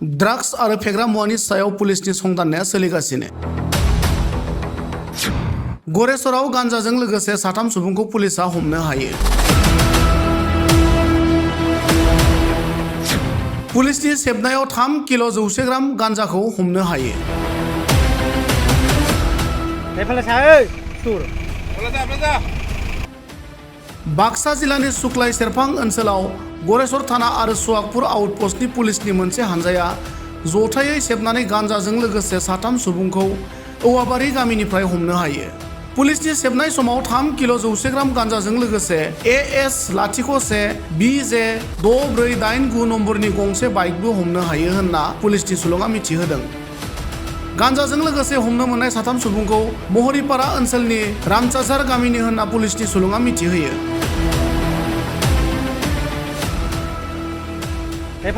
Drugs आरो फेग्रा मुवानि सायाव पुलिसनि संदाननाया सोलिगासिनो। गरेस्वराव गान्जाजों लोगोसे 3 सुबुंखौ पुलिसा हमनो हायो। पुलिसनि सेबनायाव 3 किल' 100 ग्राम गान्जाखौ हमनो हायो। बाक्सा जिल्लानि सुक्लाय सेरफां ओनसोलाव गरेस्वर थाना आरो सुवागपुर आउटपस्टनि पुलिसनि मोनसे हानजाया जथायै सेबनानै गान्जाजों लोगोसे 3 सुबुंखौ औवाबारि गामिनिफ्राय हमनो हायो। पुलिसनि सेबनाय समाव 3 किल' 100 ग्राम गान्जाजों लोगोसे AS-01 BJ 6489 नम्बरनि गंसे बाइकबो हमनो हायो होनना पुलिसनि सुलुङा मिथिहोदों। गान्जाजों लोगोसे हमनो मोननाय 3 सुबुंखौ महरीपारा ओनसोलनि रामचाचार गामिनि होनना पुलिसनि सुलुङा मिथिहोयो। Hey,